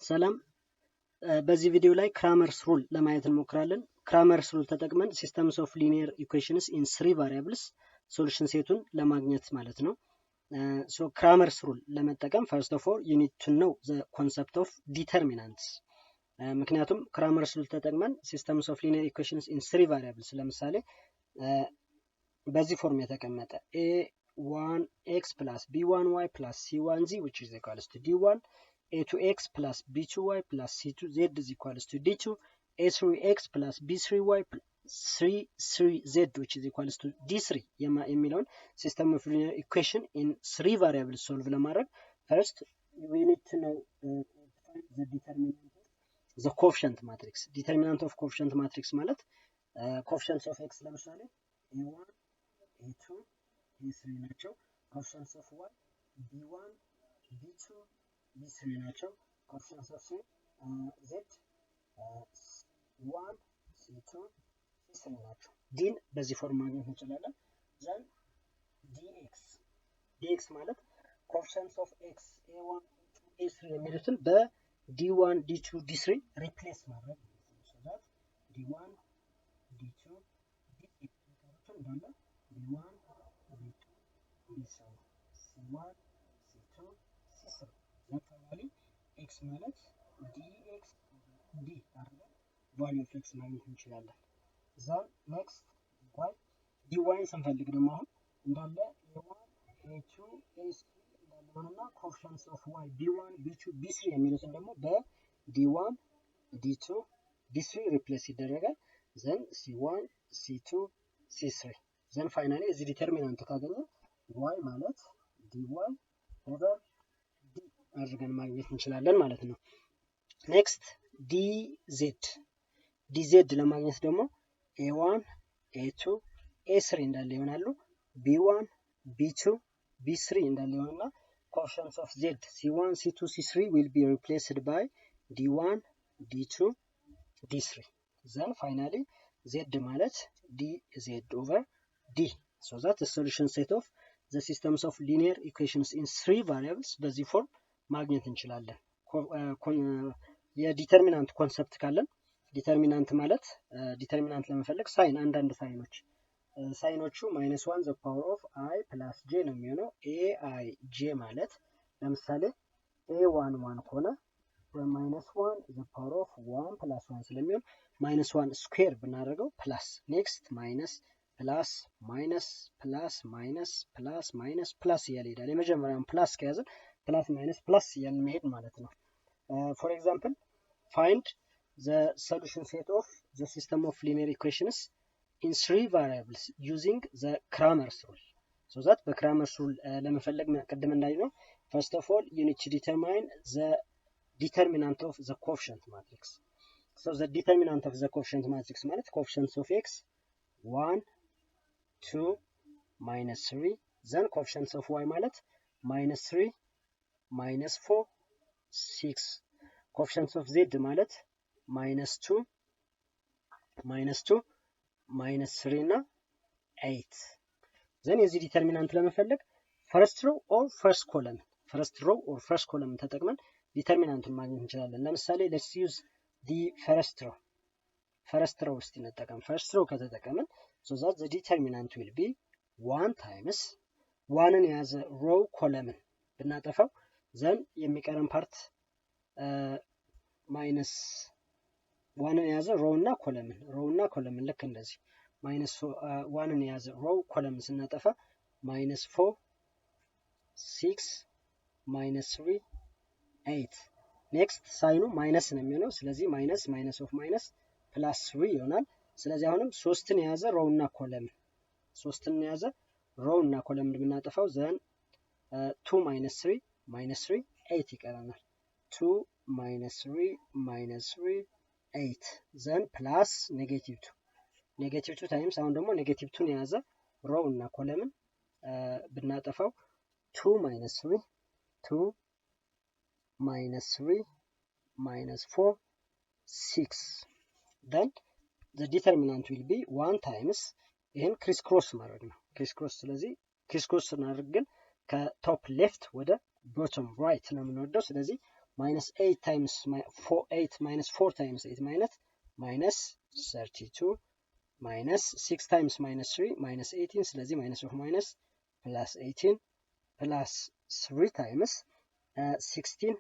ሰላም በዚህ ቪዲዮ ላይ ክራመርስ ሩል ለማየት እንሞክራለን። ክራመርስ ሩል ተጠቅመን ሲስተምስ ኦፍ ሊኒየር ኢኩዌሽንስ ኢን 3 ቫሪያብልስ ሶሉሽን ሴቱን ለማግኘት ማለት ነው። ሶ ክራመርስ ሩል ለመጠቀም ፈርስት ኦፍ ኦል ዩ ኒድ ቱ ኖው ዘ ኮንሰፕት ኦፍ ዲተርሚናንትስ። ምክንያቱም ክራመርስ ሩል ተጠቅመን ሲስተምስ ኦፍ ሊኒየር ኢኩዌሽንስ ኢን 3 ቫሪያብልስ ለምሳሌ በዚህ ፎርም የተቀመጠ a1x plus b1y plus c1z which is equals to d1, a2x plus b2y plus c2z is equals to d2, a3x plus b3y plus c3z which is equals to d3 የሚለውን system of linear equation in 3 variables solve ለማድረግ first we need to know the determinant of the coefficient matrix. Determinant of coefficient matrix ማለት coefficients of x ለምሳሌ a1 a2 b3 ናቸው። coefficients of y b1 b2 b3 ናቸው። coefficients of z 1 c2 c3 ናቸው። ዲን በዚህ ፎርም ማግኘት እንችላለን። then dx ማለት coefficients of x a1 a3 የሚሉትን በd1 d2 d3 ሪፕሌስ ማድረግ so that d1 d2 d3 እንዳለ d1 d2 d3 c1 c2 c3 ለምሳሌ x ማለት dx d አድርገን value of x ማግኘት እንችላለን። then next y dy ስንፈልግ ደግሞ አሁን እንዳለ a1 a2 a3 እንዳለውና coefficients of y b1 b2 b3 የሚሉትን ደግሞ በd1 d2 d3 ሪፕሌስ ይደረጋል። then c1 c2 c3 then finally እዚህ ዲተርሚናንት ካገኘ y ማለት dy over d አድርገን ማግኘት እንችላለን ማለት ነው። next dz ለማግኘት ደግሞ a1 a2 a3 እንዳለ ይሆናሉ። b1 b2 b3 እንዳለ ይሆንና coefficients of z c1 c2 c3 will be replaced by d1 d2 d3 then finally z ማለት dz over d so that the solution set of the systems of linear equations in 3 variables በዚህ ፎርም ማግኘት እንችላለን። የዲተርሚናንት ኮንሰፕት ካለን ዲተርሚናንት ማለት ዲተርሚናንት ለመፈለግ ሳይን አንዳንድ ሳይኖቹ -1 the power of i plus j ነው የሚሆነው። ai j ማለት ለምሳሌ a11 ከሆነ -1 the power of 1 plus 1 ስለሚሆን -1 ስኩዌር ብናደርገው ፕላስ ኔክስት ማይነስ ፕላስ ማይነስ ፕላስ ማይነስ ፕላስ ማይነስ ፕላስ እያለ ይሄዳል። የመጀመሪያውን ፕላስ ከያዘን ፕላስ ማይነስ ፕላስ እያለ መሄድ ማለት ነው። for example find the solution set of the system of linear equations in 3 variables using the Cramer's rule. So that the Cramer's rule ለመፈለግ ቀደም እንዳይነው first of all you need to determine the determinant of the coefficient matrix. So the determinant of the coefficient matrix ማለት coefficients of x 1 2 -3 then coefficients of y ማለት -3 -4 6 coefficients of z ማለት -2 -3 እና 8 then የዚህ ዲተርሚናንት ለመፈለግ first row or first column ተጠቅመን ዲተርሚናንቱን ማግኘት እንችላለን። ለምሳሌ let's use the first row ውስጥ እንጠቀም። first row ከተጠቀምን so that the determinant will be 1 times 1ን የያዘ row column ብናጠፋው then የሚቀረን ፓርት ማይነስ 1ን የያዘ row እና column ልክ እንደዚህ ማይነስ 1ን የያዘ row column ስናጠፋ -4 6 -3 8 ኔክስት ሳይኑ ማይነስ ነው የሚሆነው። ስለዚህ ማይነስ ኦፍ ማይነስ ፕላስ 3 ይሆናል። ስለዚህ አሁንም 3ን የያዘ row እና column ብናጠፋው then 2 -3 8 ይቀረናል። 2 -3 8 then plus -2 times አሁን ደግሞ -2ን የያዘ row እና column ብናጠፋው 2 -3 -4 6 then the determinant will be 1 times ይሄን ክሪስ ማድረግ ነው። ስለዚህ ክሪስ ስናደርግ ግን ከቶፕ ሌፍት ወደ ቦቶም ራይት ነው የምንወደው። ስለዚህ minus 8 times 8 minus 4 times 8 minus 32 minus 6 times minus 3 minus 18 ስለዚህ minus of minus plus 18 plus 3 times 16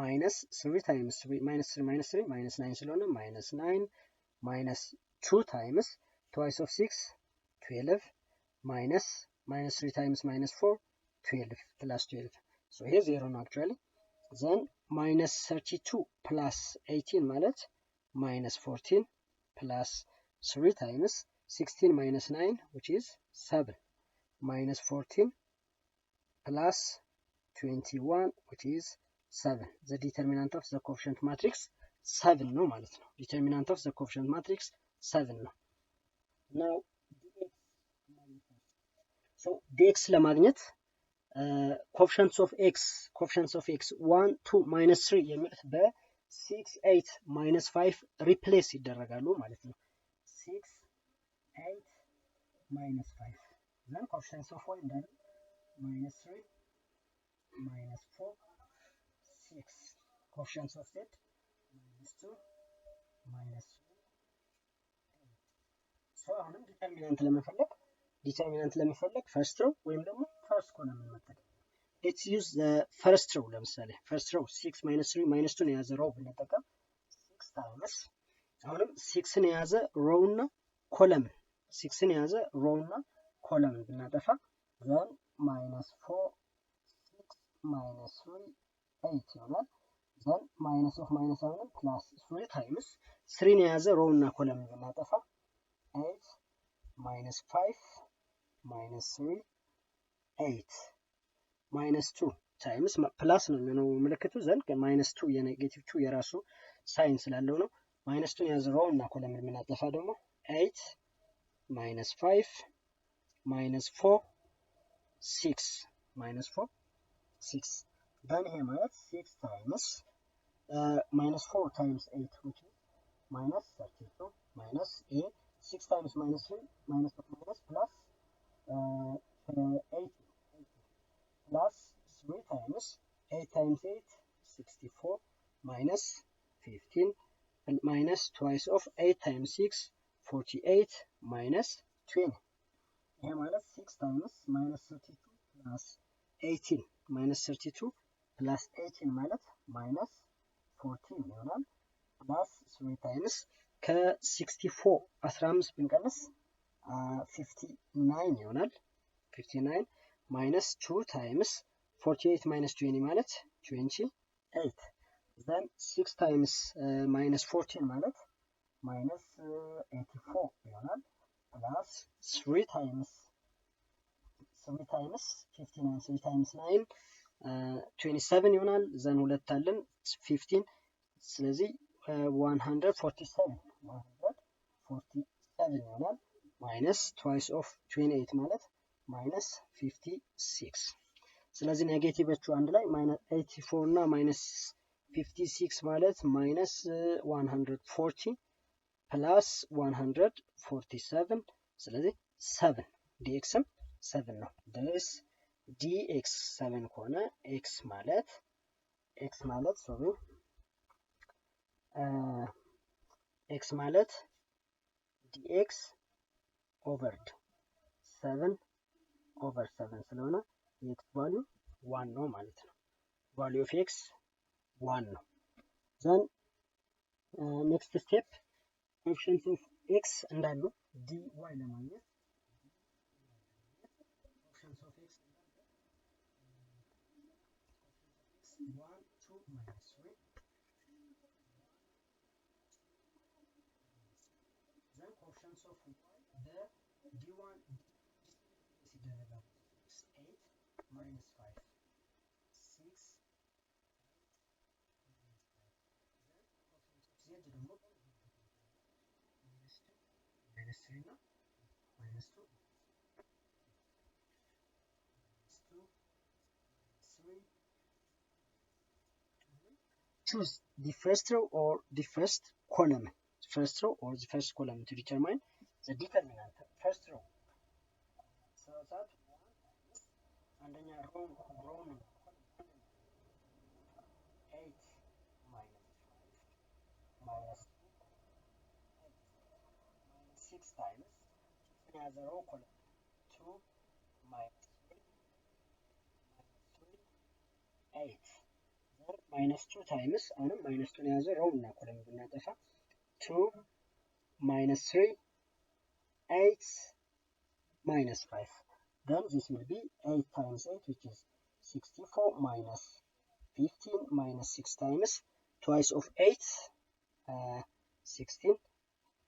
minus 3 times 3 minus 3 minus 3 minus 9 ስለሆነ minus 9 minus 2 times twice of 6 12 minus 3 times minus 4 12 plus 12 so here 0 ነው actually then minus 32 plus 18 ማለት minus 14 plus 3 times 16 minus 9 which is 7 minus 14 plus 21 which is 7 the determinant of the coefficient matrix 7 ነው ማለት ነው determinant of the coefficient matrix 7 ነው now so dx ለማግኘት coefficients of x 1 2 minus 3 የሚሉት በ6 8 minus 5 replace ይደረጋሉ ማለት ነው 6 8 minus 5 then coefficients of y እንዳለ minus 3 minus 4 6 coefficients of z minus 2 minus 3 so አሁንም ዲተርሚናንት ለመፈለግ ፈርስት ሮው ወይም ደግሞ ፈርስት ኮለም መጠቀም let's use the first row ለምሳሌ first row 6 minus 3 minus 2 የያዘ row ብንጠቀም 6 times አሁንም 6 ን የያዘ row እና ኮለም 6 ን የያዘ row እና ኮለም ብናጠፋ then minus 4 6 minus 3 8 ይሆናል then minus of minus አሁንም plus 3 times 3 ን የያዘ row እና ኮለም ብናጠፋ 8 minus 5 minus 3 8 minus 2 times plus ነው የሚሆነው ምልክቱ ዘንድ minus 2 የኔጌቲቭ 2 የራሱ ሳይን ስላለው ነው minus 2 ያዘ row እና ኮለም የምናጠፋ ደግሞ 8 minus 5 minus 4 6 minus 4 6 then ይሄ ማለት 6 times minus 4 times 8 which is minus 32 minus 8 6 times minus 3 minus of minus plus 8 plus 3 times 8 times 8 64 minus 15 and minus twice of 8 times 6 48 minus 20 here minus 6 times minus 32 plus 18 minus 32 plus 18 minus 14 ይሆናል plus 3 times ከ64 15 ብንቀንስ 59 ይሆናል 59 minus 2 times 48 minus 20 ማለት 28 then 6 times minus 14 ማለት minus 84 ይሆናል plus 3 times 59 3 times 9 27 ይሆናል then ሁለት አለን 15 ስለዚህ 147 ይሆናል minus twice of 28 ማለት minus 56 ስለዚህ ኔጌቲቮቹ አንድ ላይ minus 84 እና minus 56 ማለት minus 140 plus 147 ስለዚህ 7 dxም 7 ነው this dx 7 ከሆነ x ማለት x ማለት dx over 7 over 7 ስለሆነ x value 1 ነው ማለት ነው value of x 1 ነው then next step coefficients of x እንዳሉ dy ለማግኘት coefficients of x 1 2 minus 3 then coefficients of y the d1 ሲደረጋል 8 minus 5 6 then coefficients of z ደግሞ minus 3 እና minus 2 3 choose the first row or the first column to determine the determinant first row so that አንደኛ row ነው times another row column 2 minus 3 8 then minus 2 times አሁንም minus 2 ያዘ row እና column ብናጠፋ 2 minus 3 8 minus 5 then this will be 8 times 8 which is 64 minus 15 minus 6 times twice of 8 16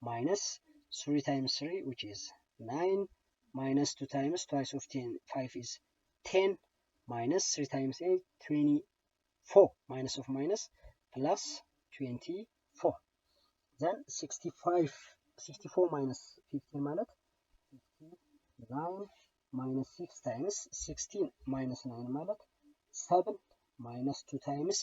minus 3 times 3 which is 9 minus 2 times twice of 10 5 is 10 minus 3 times 8 24 minus of minus plus 24 then 64 minus 15 ማለት 9 minus 6 times 16 minus 9 ማለት 7 minus 2 times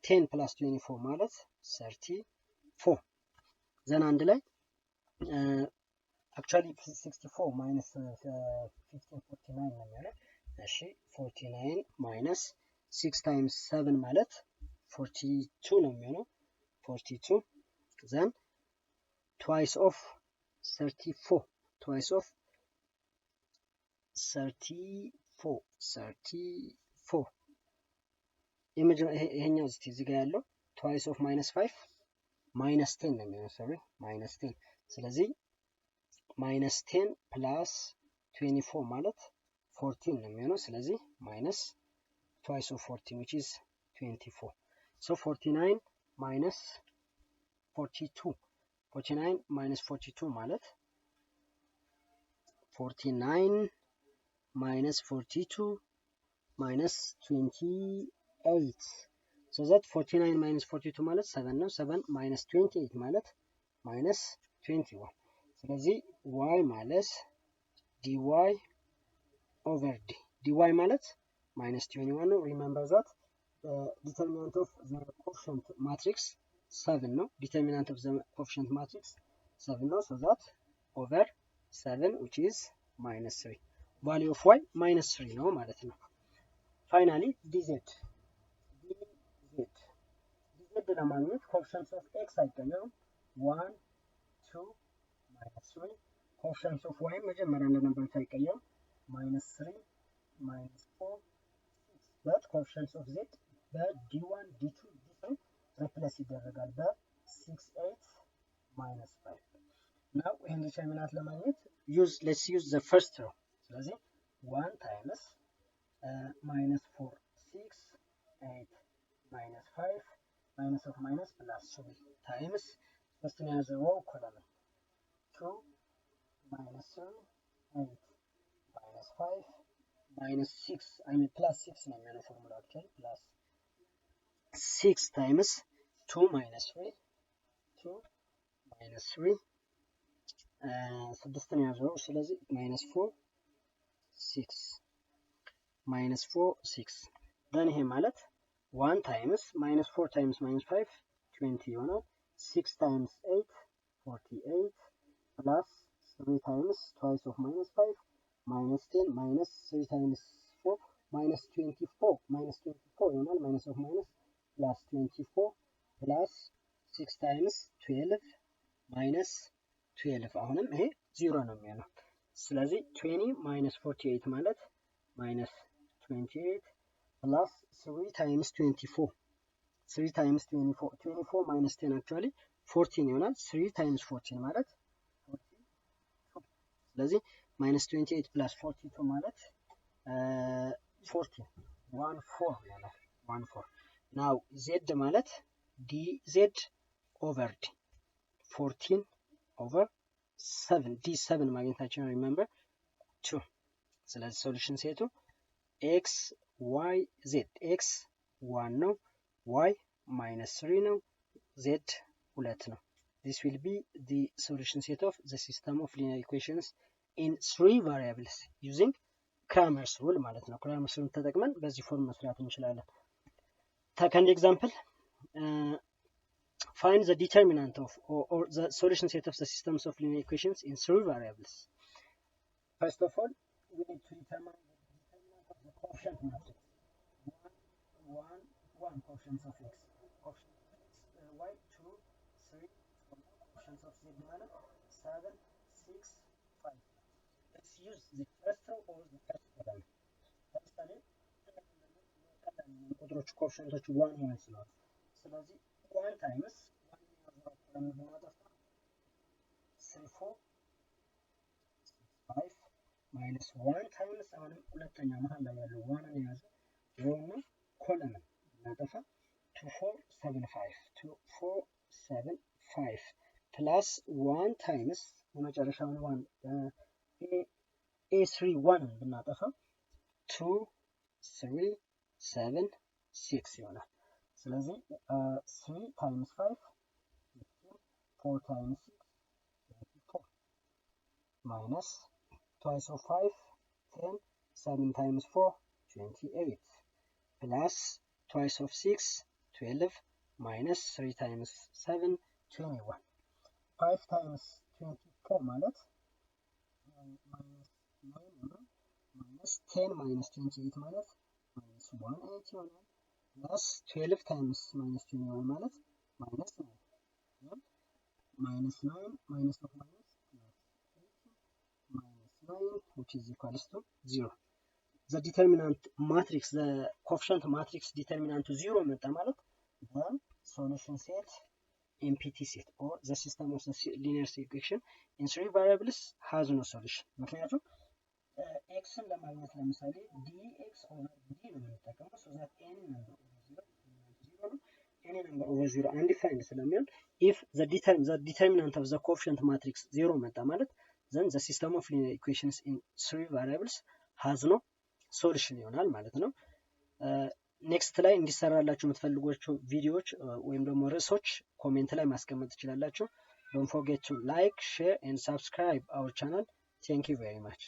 10 plus 24 ማለት 34 then አንድ ላይ actually 64 minus 15 49 ነው የሚሆነው እሺ 49 minus 6 times 7 ማለት 42 ነው የሚሆነው 42 then twice of 34 twice of 34 ይሄኛው እዚህ ጋር ያለው twice of minus 5 minus 10 ነው የሚሆነው sorry minus 10 ስለዚህ minus 10 plus 24 ማለት 14 ነው የሚሆነው ስለዚህ minus twice of 14 which is 24 so 49 minus 42 49 minus 42 ማለት 49 minus 42 minus 28 so that 49 minus 42 ማለት 7 ነው 7 minus 28 ማለት minus 21 ስለዚህ y ማለት dy over d dy ማለት minus 21 ነው remember that determinant of the coefficient matrix 7 ነው determinant of the coefficient matrix 7 ነው so that over 7 which is minus 3 value of y minus 3 ነው ማለት ነው finally dz ለማግኘት coefficients of x አይቀየሩም 1 2 minus 3 coefficients of y መጀመሪያ እንደነበሩት አይቀየሩም minus 3 minus 4 but coefficients of z በd1 d2 d3 replace ይደረጋል በ6 8 minus 5 now ይሄን determinant ለማግኘት let's use the first row ስለዚህ 1 times minus 4 6 8 minus 5 minus of minus plus 3 times first one has a row column 2 minus 3 8 minus 5 minus 6 I mean plus 6 ነው የሚሆነው formula actually plus 6 times 2 minus 3 2 minus 3 ስድስትን ያዘው ስለዚህ minus 4 6 minus 4 6 then ይሄ ማለት 1 times minus 4 times minus 5 20 ይሆናል 6 times 8 48 plus 3 times twice of minus 5 minus 10 minus 3 times 4 minus 24 ይሆናል minus of minus plus 24 plus 6 times 12 minus 12 አሁንም ይሄ 0 ነው የሚሆነው ስለዚህ 20 minus 48 ማለት minus 28 plus 3 times 24 3 times 24 minus 10 actually 14 ይሆናል 3 times 14 ማለት 42 ስለዚህ minus 28 plus 42 ማለት 14 14 ይሆናል 14 now z ማለት dz over d 14 over 7 d7 ማግኘታችን remember 2 ስለዚህ solution ሴቱ x y z x 1 ነው y minus 3 ነው z 2 ነው this will be the solution set of the system of linear equations in 3 variables using cramer's rule ማለት ነው cramer's rule ተጠቅመን በዚህ ፎርም መስራት እንችላለን second example find the determinant of or the solution set of the systems of linear equations in 3 variables first of all we need to determine the determinant of the coefficient matrix 1 1 coefficients of x coefficient of x y 2 3 coefficients of z ማለት 7 6 6 5 let's use the first row or the first column ለምሳሌ ቁጥሮቹ ኮኤፊሺየንቶቹ 1 1 ስለሆነ ስለዚህ 1 ታይምስ 1 ያዘው ኮለም ብናጠፋ 3 4 5 minus 1 times አሁንም ሁለተኛ መሃል ላይ ያለው 1 ነው ያዘ ሮው እና ኮለምን እናጠፋ 2475 plus 1 times የመጨረሻውን 1 a31 ብናጠፋ 2376 ይሆናል ስለዚህ 3 times 5 4 times 6 24 minus twice of 5 10 7 times 4 28 plus twice of 6 12 minus 3 times 7 21 5 times 24 ማለት minus 9 minus 10 minus 28 ማለት minus 180 ይሆናል plus 12 times minus 21 ማለት minus 9 minus 9 minus of minus minus 9 which is equals to 0 the determinant matrix the coefficient matrix determinant to 0 መጣ ማለት the solution set empty set or the system of the linear equation in three variables has no solution ምክንያቱም x ን ለማግኘት ለምሳሌ dx over d ነው የምንጠቀመው so that any number over 0 undefined ስለሚሆን if the determinant of the coefficient matrix 0 መጣ ማለት then the system of linear equations in three variables has no solution ይሆናል ማለት ነው ኔክስት ላይ እንዲሰራላችሁ የምትፈልጓቸው ቪዲዮዎች ወይም ደግሞ ርዕሶች ኮሜንት ላይ ማስቀመጥ ትችላላችሁ don't forget to like share and subscribe our channel thank you very much